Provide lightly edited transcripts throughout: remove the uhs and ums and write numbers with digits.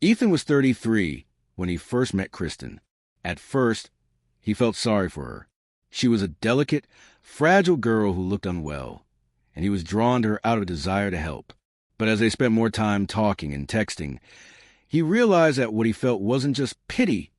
Ethan was 33 when he first met Kristen. At first, he felt sorry for her. She was a delicate, fragile girl who looked unwell, and he was drawn to her out of a desire to help. But as they spent more time talking and texting, he realized that what he felt wasn't just pity,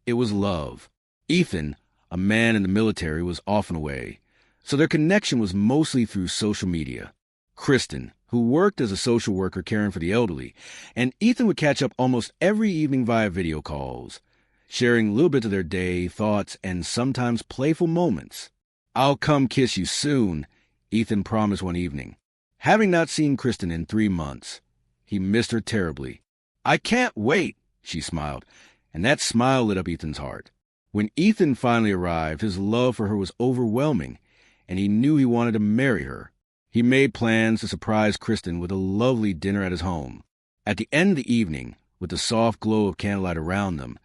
it was love. Ethan, a man in the military, was often away, so their connection was mostly through social media. Kristen, who worked as a social worker caring for the elderly, and Ethan would catch up almost every evening via video calls, sharing little bits of their day, thoughts, and sometimes playful moments. "I'll come kiss you soon," Ethan promised one evening. Having not seen Kristen in 3 months, he missed her terribly. "I can't wait," she smiled, and that smile lit up Ethan's heart. When Ethan finally arrived, his love for her was overwhelming, and he knew he wanted to marry her. He made plans to surprise Kristen with a lovely dinner at his home. At the end of the evening, with the soft glow of candlelight around them,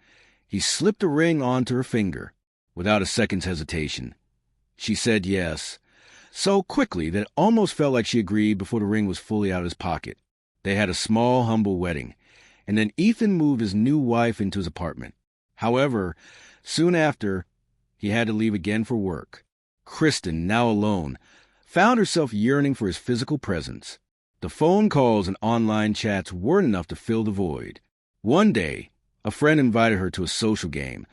he slipped a ring onto her finger, without a second's hesitation. She said yes, so quickly that it almost felt like she agreed before the ring was fully out of his pocket. They had a small, humble wedding, and then Ethan moved his new wife into his apartment. However, soon after, he had to leave again for work. Kristen, now alone, found herself yearning for his physical presence. The phone calls and online chats weren't enough to fill the void. One day, a friend invited her to a social game,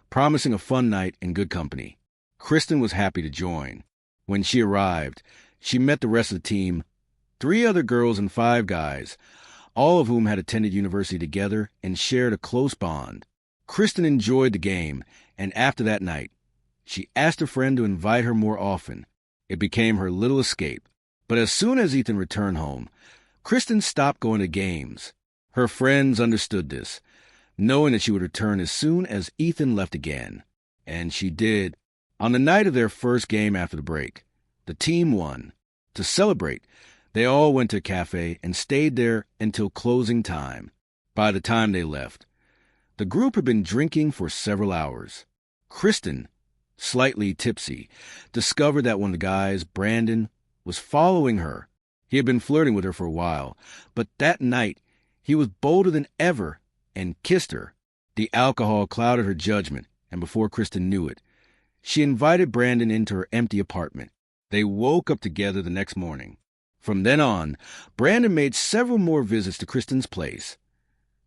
promising a fun night and good company. Kristen was happy to join. When she arrived, she met the rest of the team, 3 other girls and 5 guys, all of whom had attended university together and shared a close bond. Kristen enjoyed the game, and after that night, she asked a friend to invite her more often. It became her little escape. But as soon as Ethan returned home, Kristen stopped going to games. Her friends understood this, knowing that she would return as soon as Ethan left again. And she did. On the night of their first game after the break, the team won. To celebrate, they all went to a cafe and stayed there until closing time. By the time they left, the group had been drinking for several hours. Kristen, slightly tipsy, discovered that one of the guys, Brandon, was following her. He had been flirting with her for a while, but that night he was bolder than ever and kissed her. The alcohol clouded her judgment, and before Kristen knew it, she invited Brandon into her empty apartment. They woke up together the next morning. From then on, Brandon made several more visits to Kristen's place,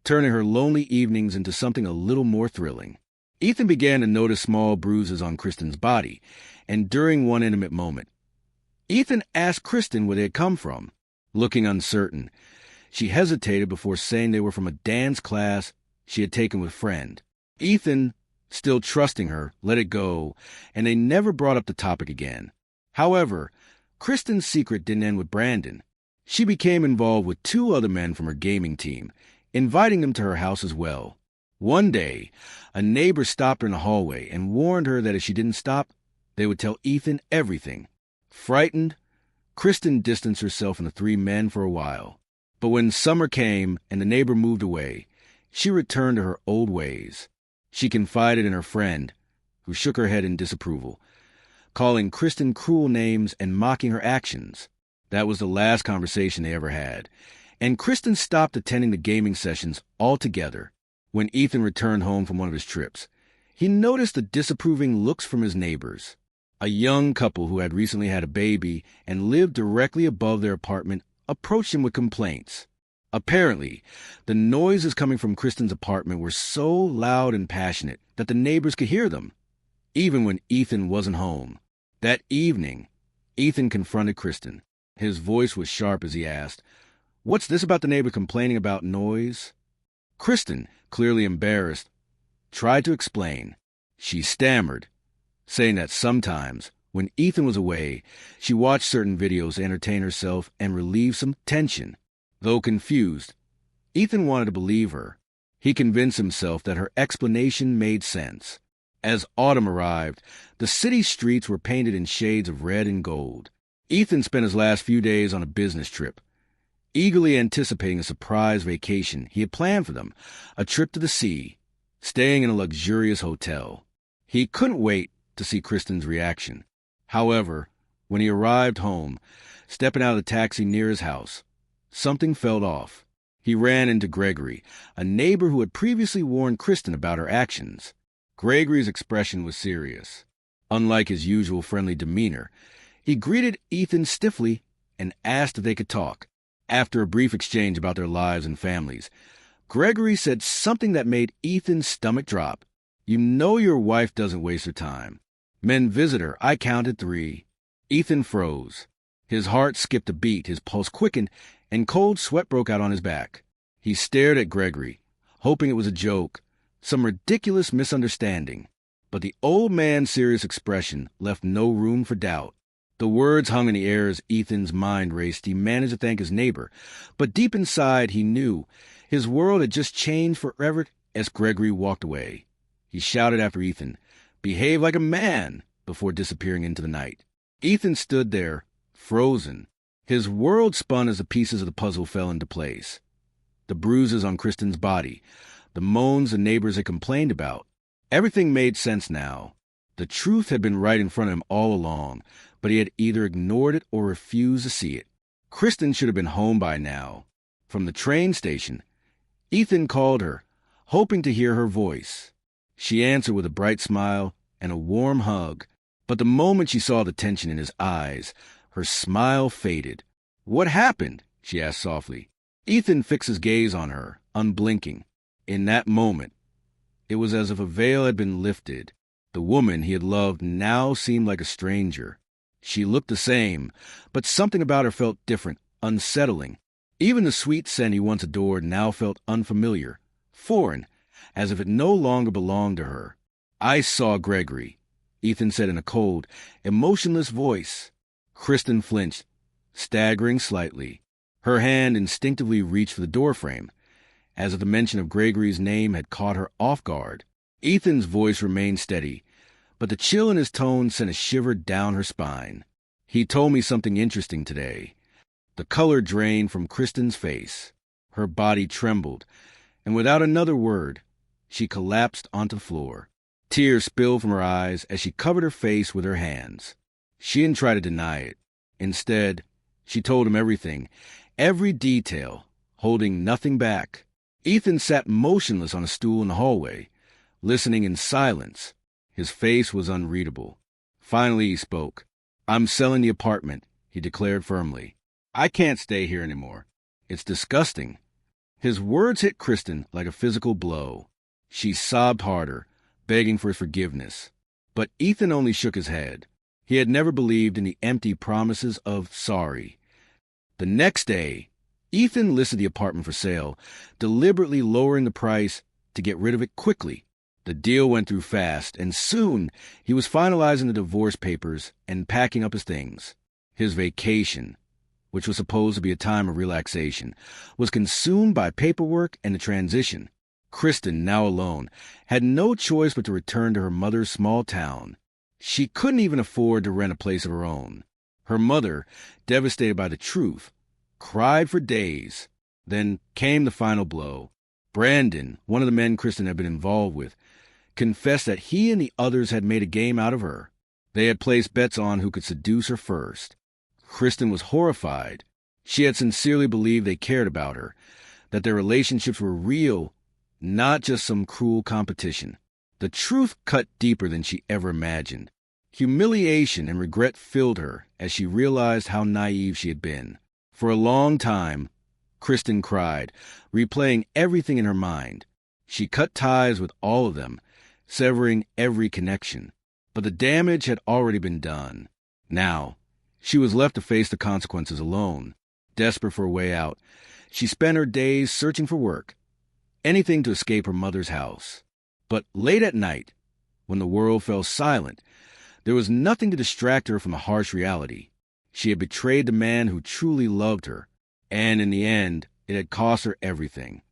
turning her lonely evenings into something a little more thrilling. Ethan began to notice small bruises on Kristen's body, and during one intimate moment, Ethan asked Kristen where they had come from. Looking uncertain, she hesitated before saying they were from a dance class she had taken with a friend. Ethan, still trusting her, let it go, and they never brought up the topic again. However, Kristen's secret didn't end with Brandon. She became involved with 2 other men from her gaming team, inviting them to her house as well. One day, a neighbor stopped her in the hallway and warned her that if she didn't stop, they would tell Ethan everything. Frightened, Kristen distanced herself from the 3 men for a while. But when summer came and the neighbor moved away, she returned to her old ways. She confided in her friend, who shook her head in disapproval, calling Kristen cruel names and mocking her actions. That was the last conversation they ever had, and Kristen stopped attending the gaming sessions altogether. When Ethan returned home from one of his trips, he noticed the disapproving looks from his neighbors. A young couple who had recently had a baby and lived directly above their apartment approached him with complaints. Apparently, the noises coming from Kristen's apartment were so loud and passionate that the neighbors could hear them, even when Ethan wasn't home. That evening, Ethan confronted Kristen. His voice was sharp as he asked, "What's this about the neighbor complaining about noise?" Kristen, clearly embarrassed, tried to explain. She stammered, saying that sometimes, when Ethan was away, she watched certain videos to entertain herself and relieve some tension. Though confused, Ethan wanted to believe her. He convinced himself that her explanation made sense. As autumn arrived, the city streets were painted in shades of red and gold. Ethan spent his last few days on a business trip, eagerly anticipating a surprise vacation he had planned for them, a trip to the sea, staying in a luxurious hotel. He couldn't wait to see Kristen's reaction. However, when he arrived home, stepping out of the taxi near his house, something felt off. He ran into Gregory, a neighbor who had previously warned Kristen about her actions. Gregory's expression was serious. Unlike his usual friendly demeanor, he greeted Ethan stiffly and asked if they could talk. After a brief exchange about their lives and families, Gregory said something that made Ethan's stomach drop. "You know your wife doesn't waste her time. Men visit her. I counted 3. Ethan froze. His heart skipped a beat, his pulse quickened, and cold sweat broke out on his back. He stared at Gregory, hoping it was a joke, some ridiculous misunderstanding. But the old man's serious expression left no room for doubt. The words hung in the air as Ethan's mind raced. He managed to thank his neighbor, but deep inside he knew his world had just changed forever as Gregory walked away. He shouted after Ethan, "Behave like a man," before disappearing into the night. Ethan stood there, frozen. His world spun as the pieces of the puzzle fell into place. The bruises on Kristen's body, the moans the neighbors had complained about. Everything made sense now. The truth had been right in front of him all along, but he had either ignored it or refused to see it. Kristen should have been home by now. From the train station, Ethan called her, hoping to hear her voice. She answered with a bright smile and a warm hug, but the moment she saw the tension in his eyes, her smile faded. "What happened?" she asked softly. Ethan fixed his gaze on her, unblinking. In that moment, it was as if a veil had been lifted. The woman he had loved now seemed like a stranger. She looked the same, but something about her felt different, unsettling. Even the sweet scent he once adored now felt unfamiliar, foreign, as if it no longer belonged to her. "I saw Gregory," Ethan said in a cold, emotionless voice. Kristen flinched, staggering slightly. Her hand instinctively reached for the doorframe, as if the mention of Gregory's name had caught her off guard. Ethan's voice remained steady, but the chill in his tone sent a shiver down her spine. "He told me something interesting today." The color drained from Kristen's face. Her body trembled, and without another word, she collapsed onto the floor. Tears spilled from her eyes as she covered her face with her hands. She didn't try to deny it. Instead, she told him everything, every detail, holding nothing back. Ethan sat motionless on a stool in the hallway, listening in silence. His face was unreadable. Finally he spoke. "I'm selling the apartment," he declared firmly. "I can't stay here anymore. It's disgusting." His words hit Kristen like a physical blow. She sobbed harder, begging for his forgiveness. But Ethan only shook his head. He had never believed in the empty promises of sorry. The next day, Ethan listed the apartment for sale, deliberately lowering the price to get rid of it quickly. The deal went through fast, and soon he was finalizing the divorce papers and packing up his things. His vacation, which was supposed to be a time of relaxation, was consumed by paperwork and the transition. Kristen, now alone, had no choice but to return to her mother's small town. She couldn't even afford to rent a place of her own. Her mother, devastated by the truth, cried for days. Then came the final blow. Brandon, one of the men Kristen had been involved with, confessed that he and the others had made a game out of her. They had placed bets on who could seduce her first. Kristen was horrified. She had sincerely believed they cared about her, that their relationships were real, not just some cruel competition. The truth cut deeper than she ever imagined. Humiliation and regret filled her as she realized how naive she had been. For a long time, Kristen cried, replaying everything in her mind. She cut ties with all of them, severing every connection. But the damage had already been done. Now, she was left to face the consequences alone. Desperate for a way out, she spent her days searching for work, anything to escape her mother's house. But late at night, when the world fell silent, there was nothing to distract her from the harsh reality. She had betrayed the man who truly loved her, and in the end, it had cost her everything.